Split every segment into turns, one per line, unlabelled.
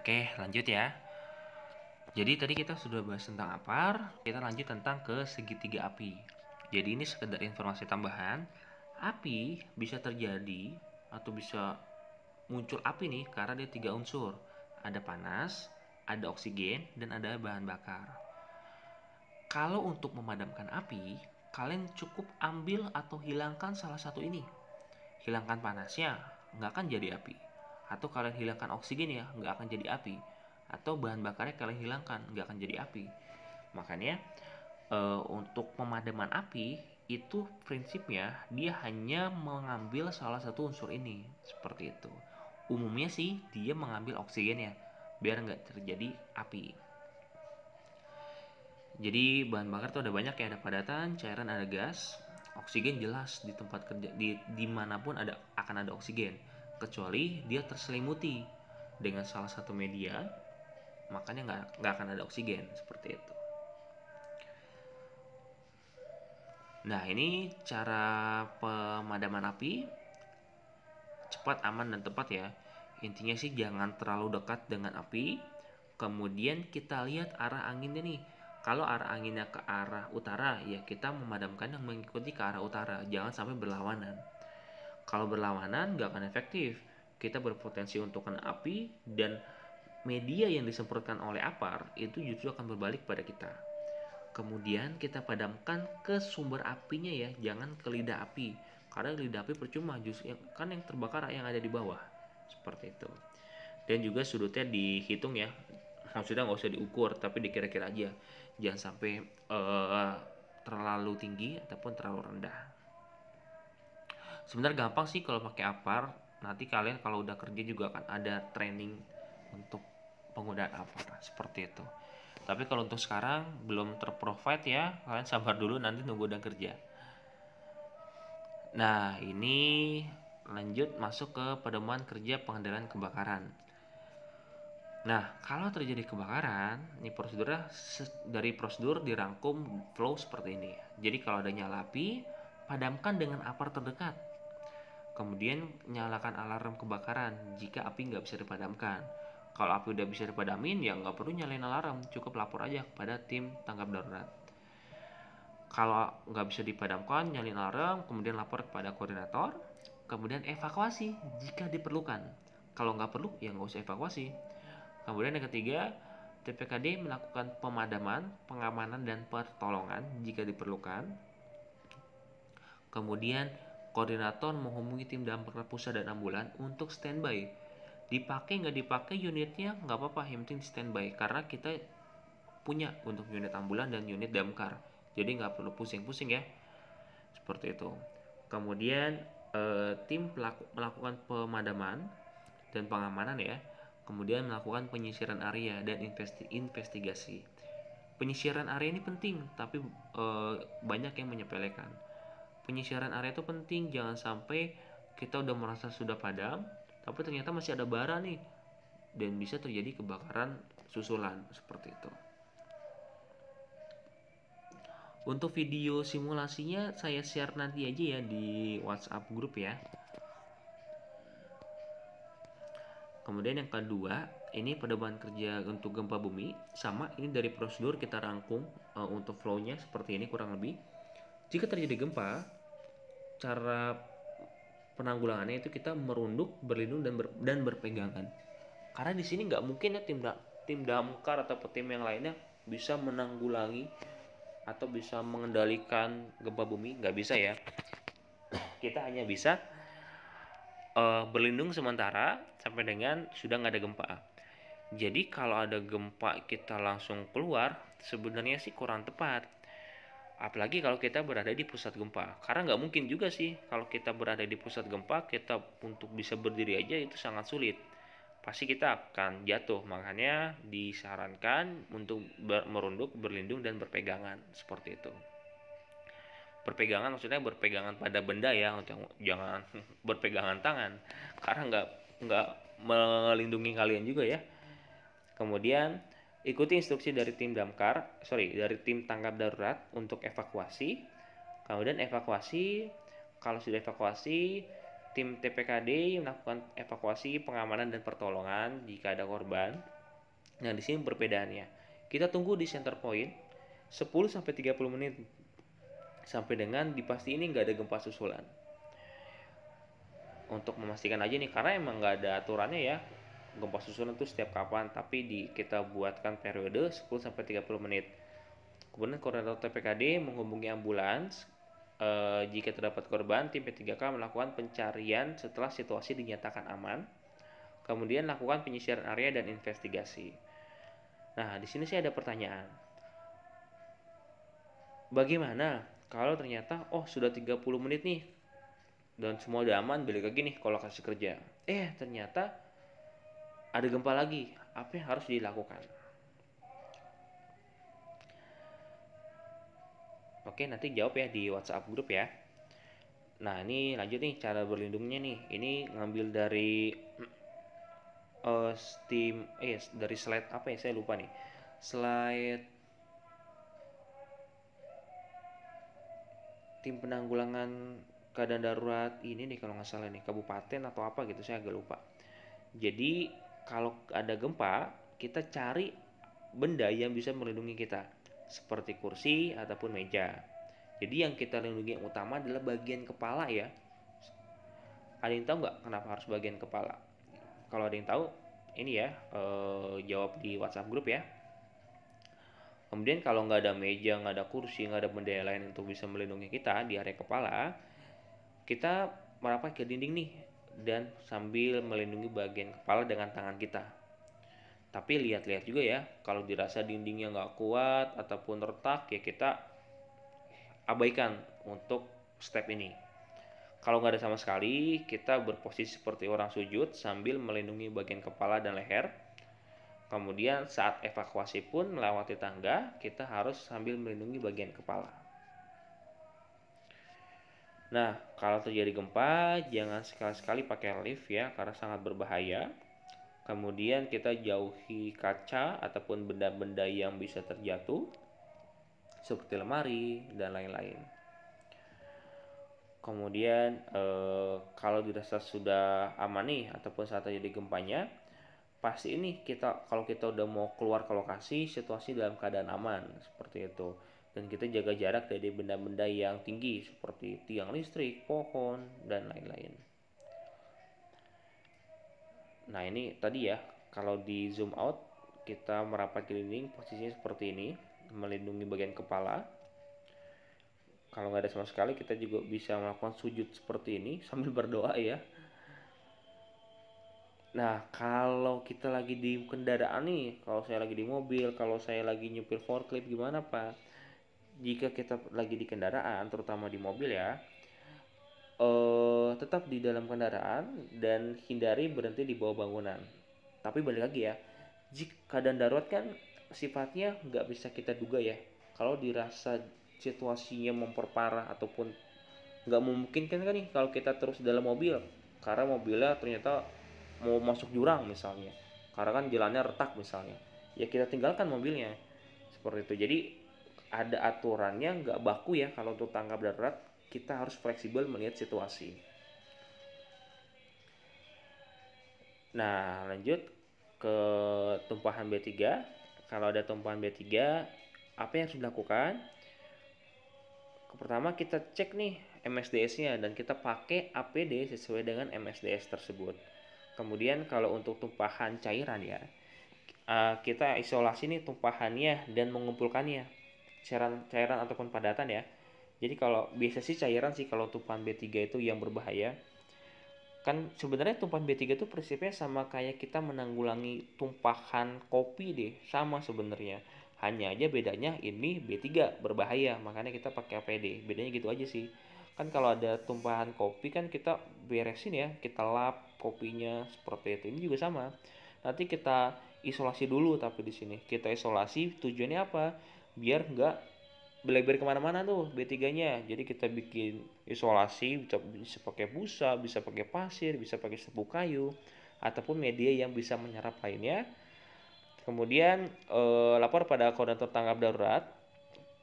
Oke, lanjut ya. Jadi tadi kita sudah bahas tentang APAR, kita lanjut tentang ke segitiga api. Jadi ini sekedar informasi tambahan, api bisa terjadi atau bisa muncul api nih karena dia 3 unsur. Ada panas, ada oksigen, dan ada bahan bakar. Kalau untuk memadamkan api, kalian cukup ambil atau hilangkan salah satu ini. Hilangkan panasnya, nggak akan jadi api. Atau kalian hilangkan oksigen ya, nggak akan jadi api. Atau bahan bakarnya kalian hilangkan, nggak akan jadi api. Makanya untuk pemadaman api itu prinsipnya dia hanya mengambil salah satu unsur ini, seperti itu. Umumnya sih dia mengambil oksigen ya, biar nggak terjadi api. Jadi bahan bakar tuh ada banyak ya, ada padatan, cairan, ada gas. Oksigen jelas di tempat kerja dimanapun akan ada oksigen, kecuali dia terselimuti dengan salah satu media, makanya nggak akan ada oksigen seperti itu. Nah ini cara pemadaman api, cepat, aman, dan tepat ya. Intinya sih jangan terlalu dekat dengan api. Kemudian kita lihat arah anginnya nih. Kalau arah anginnya ke arah utara, ya kita memadamkan yang mengikuti ke arah utara. Jangan sampai berlawanan. Kalau berlawanan nggak akan efektif. Kita berpotensi untuk kena api, dan media yang disemprotkan oleh APAR itu justru akan berbalik pada kita. Kemudian kita padamkan ke sumber apinya ya, jangan ke lidah api. Karena lidah api percuma, justru kan yang terbakar yang ada di bawah. Seperti itu. Dan juga sudutnya dihitung ya. Maksudnya nggak usah diukur, tapi dikira-kira aja. Jangan sampai terlalu tinggi ataupun terlalu rendah. Sebenarnya gampang sih kalau pakai APAR. Nanti kalian kalau udah kerja juga akan ada training untuk penggunaan APAR seperti itu. Tapi kalau untuk sekarang belum terprovide ya, kalian sabar dulu nanti nunggu udah kerja. Nah ini lanjut masuk ke pedoman kerja pengendalian kebakaran. Nah kalau terjadi kebakaran, ini prosedurnya dari prosedur dirangkum flow seperti ini. Jadi kalau ada nyala api, padamkan dengan APAR terdekat. Kemudian nyalakan alarm kebakaran jika api nggak bisa dipadamkan. Kalau api udah bisa dipadamin ya nggak perlu nyalain alarm, cukup lapor aja kepada tim tanggap darurat. Kalau nggak bisa dipadamkan, nyalain alarm, kemudian lapor kepada koordinator, kemudian evakuasi jika diperlukan. Kalau nggak perlu ya nggak usah evakuasi. Kemudian yang ketiga, TPKD melakukan pemadaman, pengamanan, dan pertolongan jika diperlukan. Kemudian koordinator menghubungi tim damkar pusat dan ambulan untuk standby. Dipakai nggak dipakai unitnya nggak apa-apa, yang penting standby, karena kita punya untuk unit ambulan dan unit damkar, jadi nggak perlu pusing-pusing ya, seperti itu. Kemudian tim melakukan pemadaman dan pengamanan ya, kemudian melakukan penyisiran area dan investigasi. Penyisiran area ini penting, tapi banyak yang menyepelekan. Penyisiran area itu penting, jangan sampai kita udah merasa sudah padam tapi ternyata masih ada bara nih, dan bisa terjadi kebakaran susulan seperti itu. Untuk video simulasinya saya share nanti aja ya di WhatsApp grup ya. Kemudian yang kedua, ini pedoman kerja untuk gempa bumi. Sama, ini dari prosedur kita rangkum untuk flow-nya seperti ini kurang lebih. Jika terjadi gempa, cara penanggulangannya itu kita merunduk, berlindung, dan berpegangan. Karena di sini nggak mungkin ya tim damkar atau tim yang lainnya bisa menanggulangi atau bisa mengendalikan gempa bumi, nggak bisa ya. Kita hanya bisa berlindung sementara sampai dengan sudah nggak ada gempa. Jadi kalau ada gempa kita langsung keluar sebenarnya sih kurang tepat. Apalagi kalau kita berada di pusat gempa, karena nggak mungkin juga sih kalau kita berada di pusat gempa kita untuk bisa berdiri aja itu sangat sulit, pasti kita akan jatuh. Makanya disarankan untuk merunduk, berlindung, dan berpegangan seperti itu. Berpegangan maksudnya berpegangan pada benda ya, jangan berpegangan tangan, karena nggak melindungi kalian juga ya. Kemudian ikuti instruksi dari tim dari tim tanggap darurat untuk evakuasi. Kemudian evakuasi, kalau sudah evakuasi, tim TPKD melakukan evakuasi, pengamanan, dan pertolongan jika ada korban. Nah, di sini perbedaannya. Kita tunggu di center point 10-30 menit sampai dengan dipasti ini nggak ada gempa susulan. Untuk memastikan aja nih, karena emang nggak ada aturannya ya gempa susulan itu setiap kapan, tapi kita buatkan periode 10-30 menit. Kemudian koordinator TPKD menghubungi ambulans. Jika terdapat korban, tim P3K melakukan pencarian setelah situasi dinyatakan aman. Kemudian lakukan penyisiran area dan investigasi. Nah, di sini saya ada pertanyaan. Bagaimana kalau ternyata sudah 30 menit nih dan semua udah aman, balik lagi nih ke lokasi kerja. Ternyata ada gempa lagi. Apa yang harus dilakukan? Oke, nanti jawab ya di WhatsApp grup ya. Nah, ini lanjut nih cara berlindungnya nih. Ini ngambil dari dari slide apa ya? Saya lupa nih. Slide tim penanggulangan keadaan darurat ini nih, kalau nggak salah nih, kabupaten atau apa gitu, saya agak lupa. Jadi kalau ada gempa, kita cari benda yang bisa melindungi kita, seperti kursi ataupun meja. Jadi yang kita lindungi yang utama adalah bagian kepala ya. Ada yang tahu nggak kenapa harus bagian kepala? Kalau ada yang tahu, ini ya, jawab di WhatsApp grup ya. Kemudian kalau nggak ada meja, nggak ada kursi, nggak ada benda lain untuk bisa melindungi kita di area kepala, kita merapat ke dinding nih dan sambil melindungi bagian kepala dengan tangan kita. Tapi lihat-lihat juga ya, kalau dirasa dindingnya nggak kuat ataupun retak, ya kita abaikan untuk step ini. Kalau nggak ada sama sekali, kita berposisi seperti orang sujud sambil melindungi bagian kepala dan leher. Kemudian saat evakuasi pun melewati tangga, kita harus sambil melindungi bagian kepala. Nah, kalau terjadi gempa, jangan sekali-sekali pakai lift ya, karena sangat berbahaya. Kemudian kita jauhi kaca ataupun benda-benda yang bisa terjatuh, seperti lemari dan lain-lain. Kemudian kalau dirasa sudah aman nih ataupun saat terjadi gempanya, pasti ini kalau kita udah mau keluar ke lokasi, situasi dalam keadaan aman seperti itu. Dan kita jaga jarak dari benda-benda yang tinggi seperti tiang listrik, pohon, dan lain-lain. Nah, ini tadi ya, kalau di zoom out, kita merapat ke dinding, posisinya seperti ini, melindungi bagian kepala. Kalau nggak ada sama sekali, kita juga bisa melakukan sujud seperti ini sambil berdoa ya. Nah, kalau kita lagi di kendaraan nih, kalau saya lagi di mobil, kalau saya lagi nyupir forklift, gimana Pak? Jika kita lagi di kendaraan, terutama di mobil ya, tetap di dalam kendaraan dan hindari berhenti di bawah bangunan. Tapi balik lagi ya, jika keadaan darurat kan sifatnya nggak bisa kita duga ya. Kalau dirasa situasinya memperparah ataupun nggak memungkinkan kan nih kalau kita terus dalam mobil, karena mobilnya ternyata mau masuk jurang misalnya, karena kan jalannya retak misalnya, ya kita tinggalkan mobilnya seperti itu. Jadi ada aturannya, nggak baku ya. Kalau untuk tanggap darurat kita harus fleksibel melihat situasi. Nah, lanjut ke tumpahan B3. Kalau ada tumpahan B3, apa yang harus dilakukan? Pertama kita cek nih MSDS-nya dan kita pakai APD sesuai dengan MSDS tersebut. Kemudian kalau untuk tumpahan cairan ya, kita isolasi nih tumpahannya dan mengumpulkannya, cairan ataupun padatan ya. Jadi kalau biasa sih cairan sih kalau tumpahan B3 itu yang berbahaya. Kan sebenarnya tumpahan B3 itu prinsipnya sama kayak kita menanggulangi tumpahan kopi deh, sama sebenarnya. Hanya aja bedanya ini B3 berbahaya, makanya kita pakai APD. Bedanya gitu aja sih. Kan kalau ada tumpahan kopi kan kita beresin ya, kita lap kopinya seperti itu. Ini juga sama. Nanti kita isolasi dulu, tapi di sini kita isolasi tujuannya apa? Biar nggak belebar kemana-mana tuh B3-nya. Jadi kita bikin isolasi, bisa pakai busa, bisa pakai pasir, bisa pakai serbuk kayu, ataupun media yang bisa menyerap lainnya. Kemudian lapor pada koordinator tanggap darurat.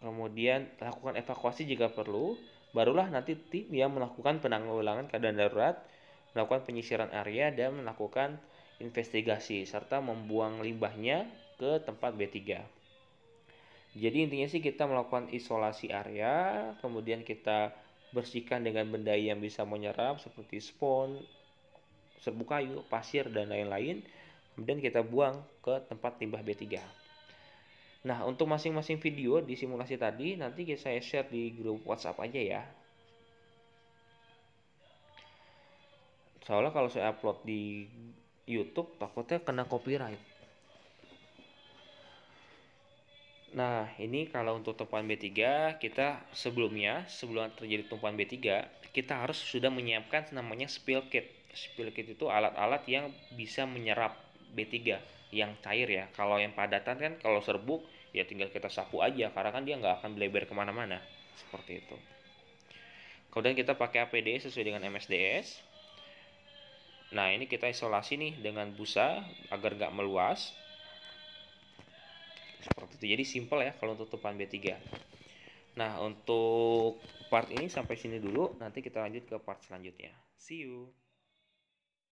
Kemudian lakukan evakuasi jika perlu. Barulah nanti tim yang melakukan penanggulangan keadaan darurat, melakukan penyisiran area dan melakukan investigasi serta membuang limbahnya ke tempat B3. Jadi intinya sih kita melakukan isolasi area, kemudian kita bersihkan dengan benda yang bisa menyerap seperti spons, serbuk kayu, pasir, dan lain-lain. Kemudian kita buang ke tempat limbah B3. Nah, untuk masing-masing video di simulasi tadi nanti saya share di grup WhatsApp aja ya. Soalnya kalau saya upload di YouTube takutnya kena copyright. Nah, ini kalau untuk tumpahan B3, kita sebelum terjadi tumpahan B3, kita harus sudah menyiapkan namanya spill kit. Spill kit itu alat-alat yang bisa menyerap B3 yang cair ya. Kalau yang padatan kan kalau serbuk ya tinggal kita sapu aja karena kan dia nggak akan bleber kemana-mana. Seperti itu. Kemudian kita pakai APD sesuai dengan MSDS. Nah, ini kita isolasi nih dengan busa agar nggak meluas. Seperti itu. Jadi simple ya kalau untuk tumpahan B3. Nah, untuk part ini sampai sini dulu. Nanti kita lanjut ke part selanjutnya. See you.